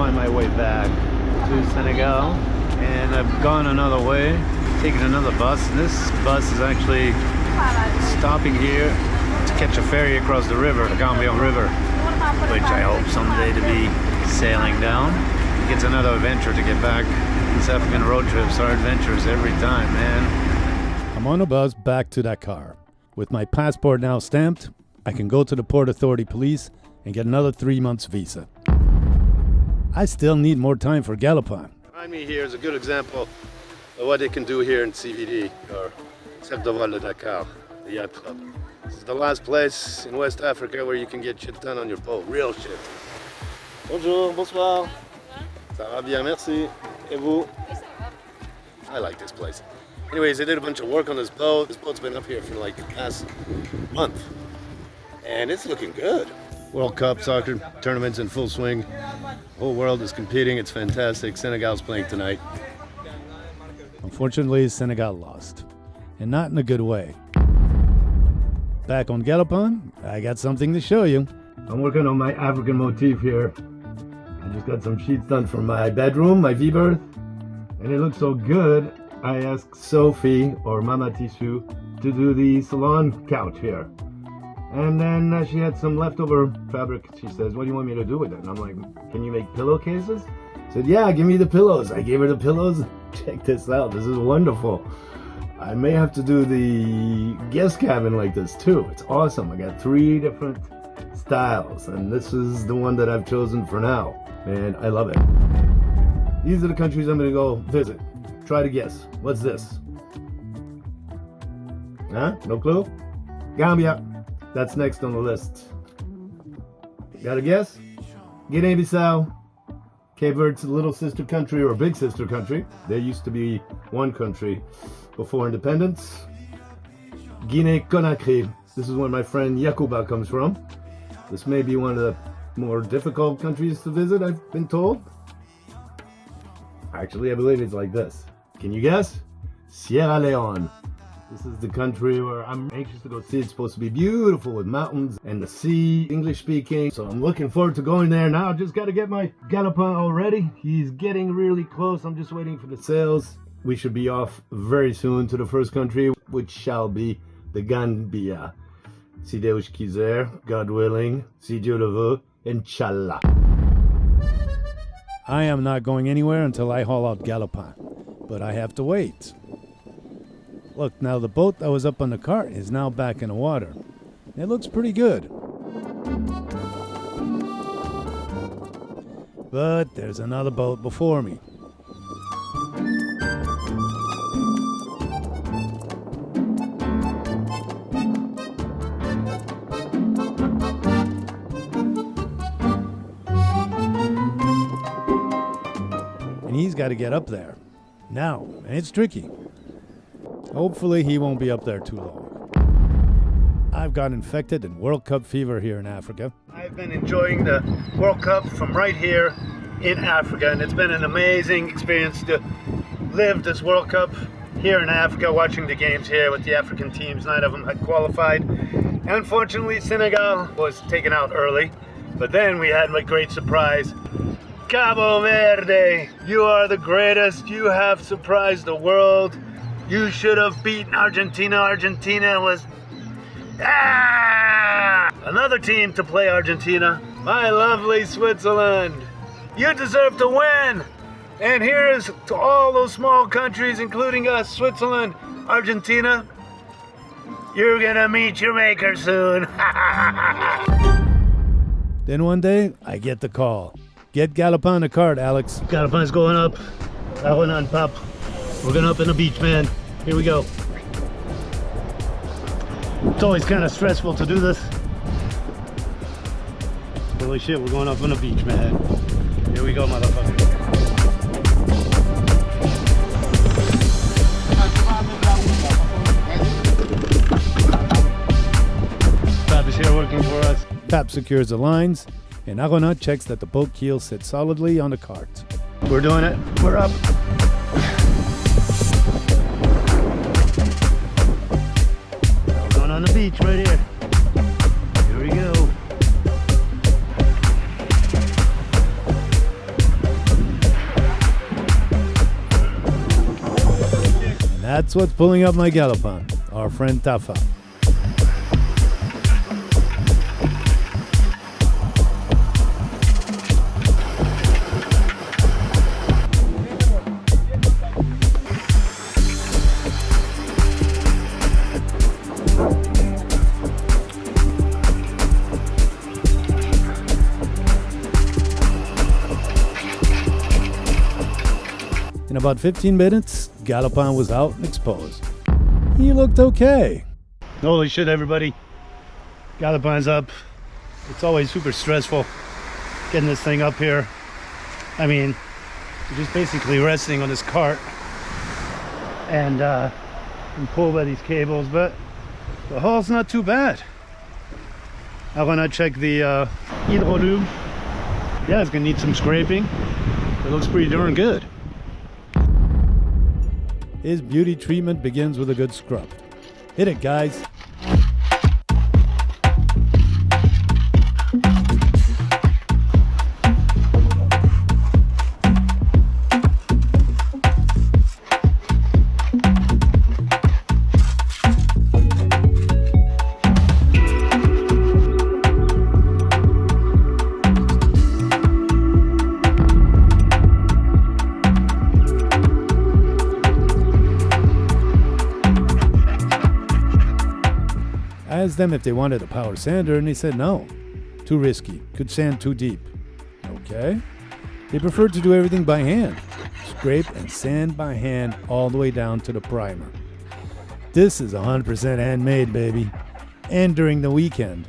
on my way back to Senegal, and I've gone another way, taken another bus. This bus is actually stopping here to catch a ferry across the river, the Galopin River, which I hope someday to be sailing down. It's another adventure to get back. These African road trips are adventures every time, man. I'm on a bus back to Dakar. With my passport now stamped, I can go to the Port Authority police and get another 3 months visa. I still need more time for Galopin. Behind me here is a good example of what they can do here in CVD, or Cercle de Vol de Dakar, the yacht club. This is the last place in West Africa where you can get shit done on your boat, real shit. Bonjour, bonsoir. Ça va bien, merci. Et vous? I like this place. Anyways, they did a bunch of work on this boat. This boat's been up here for like the past month, and it's looking good. World Cup soccer tournaments in full swing. The whole world is competing. It's fantastic. Senegal's playing tonight. Unfortunately, Senegal lost, and not in a good way. Back on Galopin, I got something to show you. I'm working on my African motif here. I just got some sheets done for my bedroom, my V-berth, and it looks so good. I asked Sophie, or Mama Tissu, to do the salon couch here. And then she had some leftover fabric. She says, what do you want me to do with it? And I'm like, can you make pillowcases? I said, yeah, give me the pillows. I gave her the pillows. Check this out. This is wonderful. I may have to do the guest cabin like this too. It's awesome. I got 3 different styles, and this is the one that I've chosen for now. And I love it. These are the countries I'm gonna go visit. Try to guess. What's this? Huh? No clue? Gambia. That's next on the list. Got a guess? Guinea-Bissau. Cape Verde's little sister country, or big sister country. There used to be one country before independence. Guinea-Conakry. This is where my friend Yakuba comes from. This may be one of the more difficult countries to visit, I've been told. Actually, I believe it's like this. Can you guess? Sierra Leone. This is the country where I'm anxious to go see. It's supposed to be beautiful with mountains and the sea, English speaking. So I'm looking forward to going there now. Just got to get my Galopin all ready. He's getting really close. I'm just waiting for the sails. We should be off very soon to the first country, which shall be the Gambia. Si Deus quiser, God willing, si Dieu le veut, Inshallah. I am not going anywhere until I haul out Galopin, but I have to wait. Look, now the boat that was up on the cart is now back in the water. It looks pretty good. But there's another boat before me. And he's got to get up there. Now, and it's tricky. Hopefully he won't be up there too long. I've got infected in World Cup fever here in Africa. I've been enjoying the World Cup from right here in Africa, and it's been an amazing experience to live this World Cup here in Africa, watching the games here with the African teams. 9 of them had qualified. Unfortunately, Senegal was taken out early, but then we had a great surprise. Cabo Verde, you are the greatest. You have surprised the world. You should have beaten Argentina. Argentina was... Another team to play Argentina. My lovely Switzerland. You deserve to win. And here is to all those small countries, including us, Switzerland, Argentina. You're gonna meet your maker soon. Then one day, I get the call. Get Galopin on the cart, Alex. Galopin's going up. That one on top. We're going up in the beach, man. Here we go. It's always kind of stressful to do this. Holy shit, we're going up on the beach, man. Here we go, motherfucker. Fab is here working for us. Pap secures the lines, and Arona checks that the boat keel sits solidly on the cart. We're doing it. We're up. Going on the beach right here. Here we go. That's what's pulling up my Galopin, our friend Tafa. In about 15 minutes, Galopin was out and exposed. He looked okay. Holy shit, everybody. Galopin's up. It's always super stressful getting this thing up here. I mean, you're just basically resting on this cart and pulled by these cables, but the hull's not too bad. I want to check the hydrolube. Yeah, it's gonna need some scraping. It looks pretty darn good. His beauty treatment begins with a good scrub. Hit it, guys. I asked them if they wanted a power sander, and they said no. Too risky. Could sand too deep. Okay. They preferred to do everything by hand. Scrape and sand by hand all the way down to the primer. This is 100% handmade, baby. And during the weekend.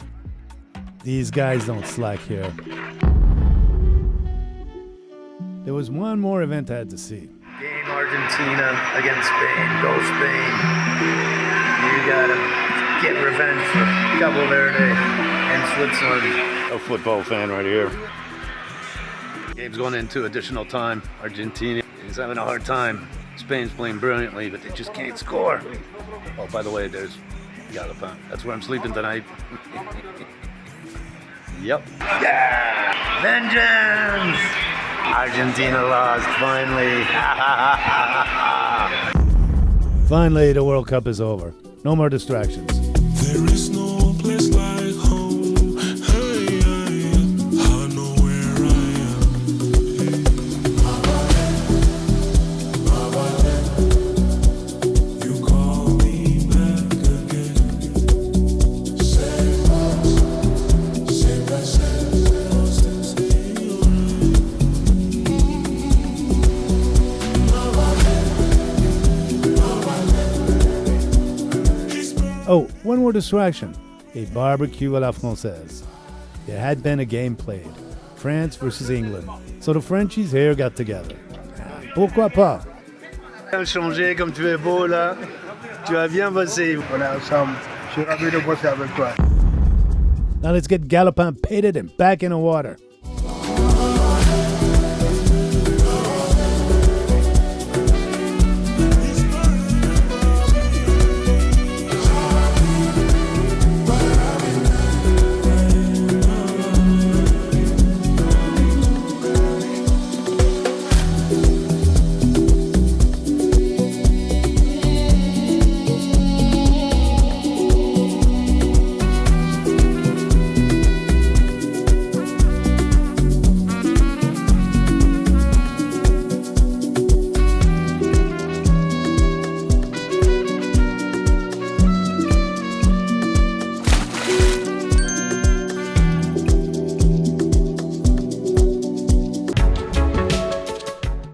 These guys don't slack here. There was one more event I had to see. Game Argentina against Spain. Go Spain. You gotta get revenge for Cabo Verde and Switzerland. A football fan right here. Game's going into additional time. Argentina is having a hard time. Spain's playing brilliantly, but they just can't score. Oh, by the way, there's Galopin. That's where I'm sleeping tonight. Yep. Yeah! Vengeance! Argentina lost, finally. Finally, the World Cup is over. No more distractions. There is no place like home. Hey, I know where I am. You call me back again. Save us, save ourselves and stay Oh, one more distraction. A barbecue à la française. There had been a game played. France versus England. So the Frenchies here got together. Pourquoi pas? Bien changé, comme tu es beau là. Tu as bien bossé. On est ensemble. Je suis ravi de bosser avec toi. Now let's get Galopin painted and back in the water.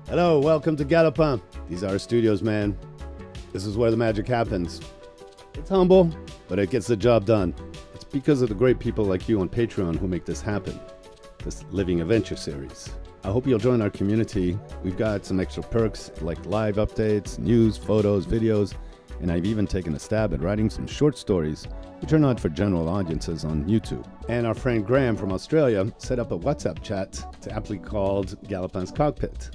Hello, welcome to Galopin. These are our studios, man. This is where the magic happens. It's humble, but it gets the job done. It's because of the great people like you on Patreon who make this happen. This Living Adventure series. I hope you'll join our community. We've got some extra perks like live updates, news, photos, videos, and I've even taken a stab at writing some short stories which are not for general audiences on YouTube. And our friend Graham from Australia set up a WhatsApp chat to aptly called Galopin's Cockpit.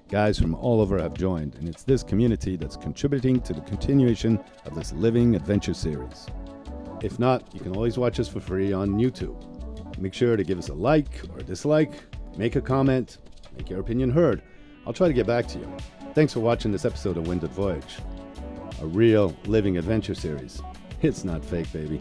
Guys from all over have joined, and it's this community that's contributing to the continuation of this Living Adventure series. If not, you can always watch us for free on YouTube. Make sure to give us a like or a dislike, make a comment, make your opinion heard. I'll try to get back to you. Thanks for watching this episode of Winded Voyage. a real living adventure series. It's not fake, baby.